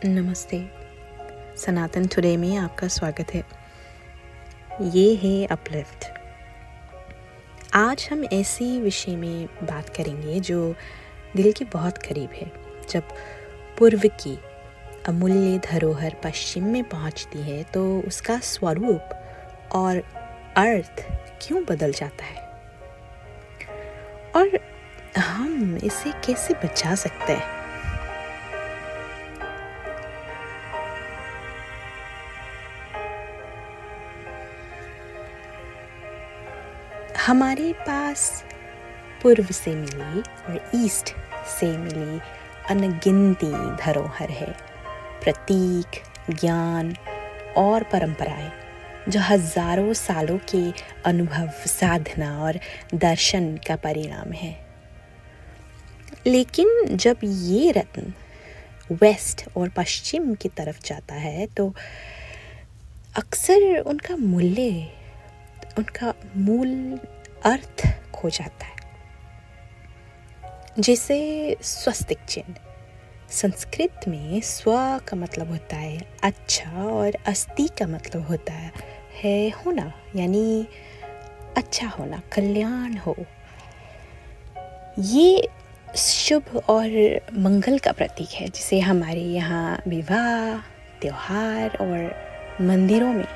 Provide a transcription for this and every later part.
नमस्ते। सनातन टुडे में आपका स्वागत है। ये है अपलिफ्ट। आज हम ऐसे विषय में बात करेंगे जो दिल के बहुत करीब है। जब पूर्व की अमूल्य धरोहर पश्चिम में पहुंचती है तो उसका स्वरूप और अर्थ क्यों बदल जाता है और हम इसे कैसे बचा सकते हैं। हमारे पास पूर्व से मिली और ईस्ट से मिली अनगिनती धरोहर है, प्रतीक, ज्ञान और परंपराएं जो हजारों सालों के अनुभव, साधना और दर्शन का परिणाम है। लेकिन जब ये रत्न वेस्ट और पश्चिम की तरफ जाता है तो अक्सर उनका मूल अर्थ खो जाता है। जैसे स्वस्तिक चिन्ह, संस्कृत में स्व का मतलब होता है अच्छा और अस्ति का मतलब होता है होना, यानी अच्छा होना, कल्याण हो। ये शुभ और मंगल का प्रतीक है, जिसे हमारे यहाँ विवाह, त्योहार और मंदिरों में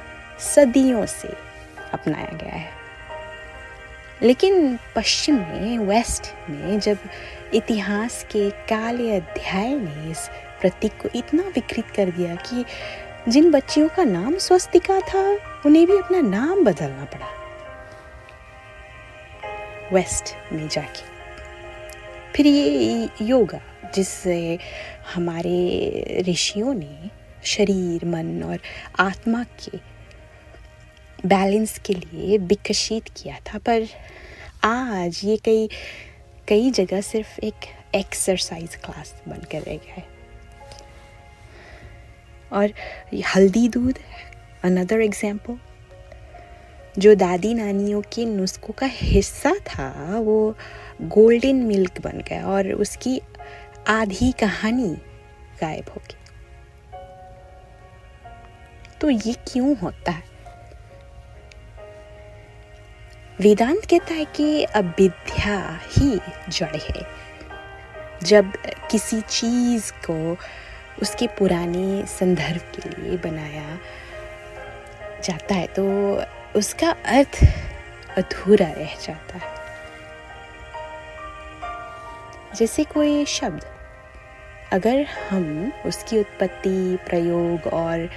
सदियों से अपनाया गया है। लेकिन पश्चिम में, वेस्ट में, जब इतिहास के काले अध्याय ने इस प्रतीक को इतना विकृत कर दिया कि जिन बच्चियों का नाम स्वस्तिका था उन्हें भी अपना नाम बदलना पड़ा वेस्ट में जाके। फिर ये योगा, जिससे हमारे ऋषियों ने शरीर, मन और आत्मा के बैलेंस के लिए विकसित किया था, पर आज ये कई जगह सिर्फ एक एक्सरसाइज क्लास बनकर रह गया है। और हल्दी दूध, अनदर एग्जाम्पल, जो दादी नानियों के नुस्खों का हिस्सा था, वो गोल्डन मिल्क बन गया और उसकी आधी कहानी गायब हो गई। तो ये क्यों होता है? वेदांत कहता है कि अविद्या ही जड़ है। जब किसी चीज को उसके पुराने संदर्भ के लिए बनाया जाता है तो उसका अर्थ अधूरा रह जाता है। जैसे कोई शब्द, अगर हम उसकी उत्पत्ति, प्रयोग और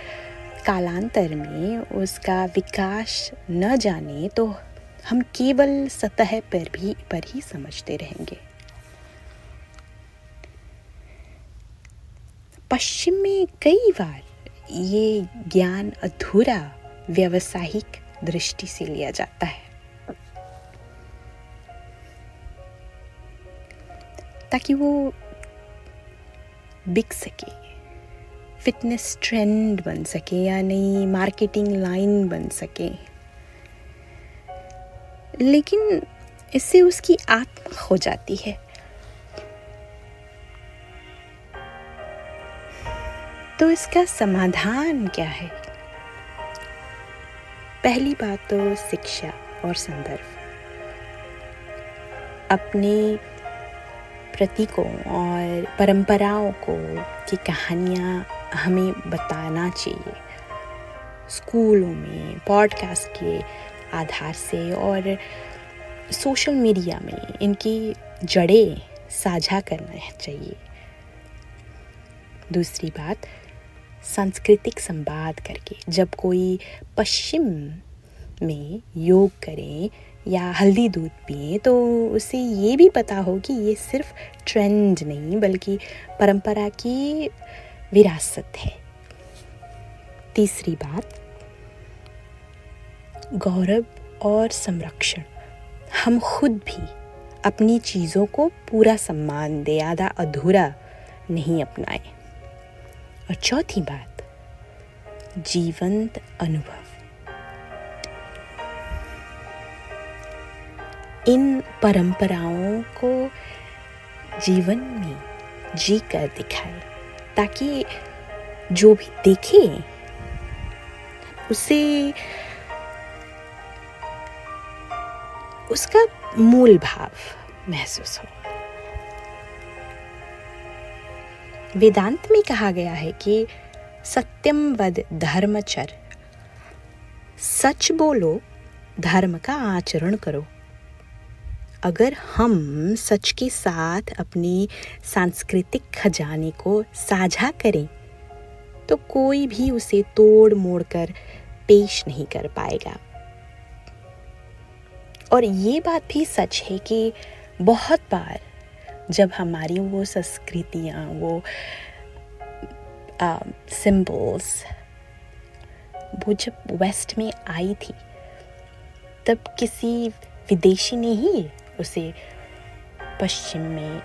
कालांतर में उसका विकास न जाने तो हम केवल सतह पर ही समझते रहेंगे। पश्चिम में कई बार ये ज्ञान अधूरा व्यावसायिक दृष्टि से लिया जाता है, ताकि वो बिक सके, फिटनेस ट्रेंड बन सके या नई मार्केटिंग लाइन बन सके। लेकिन इससे उसकी आत्मा खो जाती है। तो इसका समाधान क्या है? पहली बात तो शिक्षा और संदर्भ। अपने प्रतीकों और परंपराओं की कहानियाँ हमें बताना चाहिए, स्कूलों में, पॉडकास्ट के आधार से और सोशल मीडिया में इनकी जड़ें साझा करना चाहिए। दूसरी बात, सांस्कृतिक संवाद करके, जब कोई पश्चिम में योग करें या हल्दी दूध पिए तो उसे ये भी पता हो कि ये सिर्फ ट्रेंड नहीं बल्कि परंपरा की विरासत है। तीसरी बात, गौरव और संरक्षण। हम खुद भी अपनी चीज़ों को पूरा सम्मान दे, आधा अधूरा नहीं अपनाए। और चौथी बात, जीवंत अनुभव। इन परंपराओं को जीवन में जी कर दिखाए, ताकि जो भी देखे उसे उसका मूल भाव महसूस हो। वेदांत में कहा गया है कि सत्यम वद धर्मचर, सच बोलो, धर्म का आचरण करो। अगर हम सच के साथ अपनी सांस्कृतिक खजाने को साझा करें तो कोई भी उसे तोड़ मोड़ कर पेश नहीं कर पाएगा। और ये बात भी सच है कि बहुत बार जब हमारी वो संस्कृतियाँ, वो सिंबल्स वो जब वेस्ट में आई थी तब किसी विदेशी ने ही उसे पश्चिम में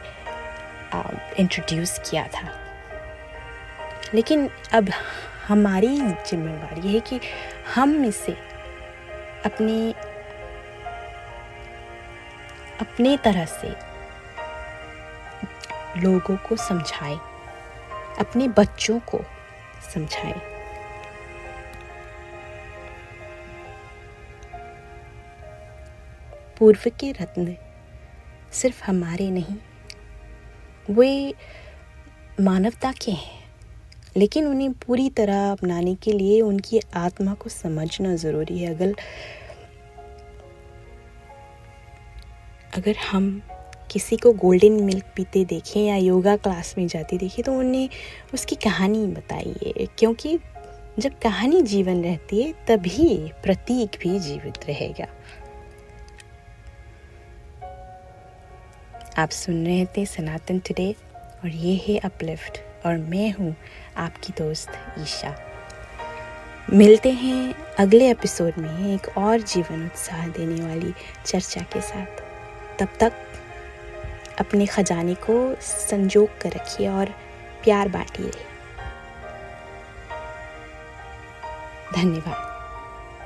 इंट्रोड्यूस किया था। लेकिन अब हमारी जिम्मेवारी है कि हम इसे अपने तरह से लोगों को समझाएं, अपने बच्चों को समझाएं। पूर्व के रत्न सिर्फ हमारे नहीं, वे मानवता के हैं, लेकिन उन्हें पूरी तरह अपनाने के लिए उनकी आत्मा को समझना ज़रूरी है। अगर हम किसी को गोल्डन मिल्क पीते देखें या योगा क्लास में जाते देखें तो उन्हें उसकी कहानी बताइए, क्योंकि जब कहानी जीवन रहती है तभी प्रतीक भी जीवित रहेगा। आप सुन रहे थे सनातन टुडे और ये है अपलिफ्ट और मैं हूँ आपकी दोस्त ईशा। मिलते हैं अगले एपिसोड में एक और जीवन उत्साह देने वाली चर्चा के साथ। तब तक अपने खजाने को संजोग कर रखिए और प्यार बांटिए। धन्यवाद।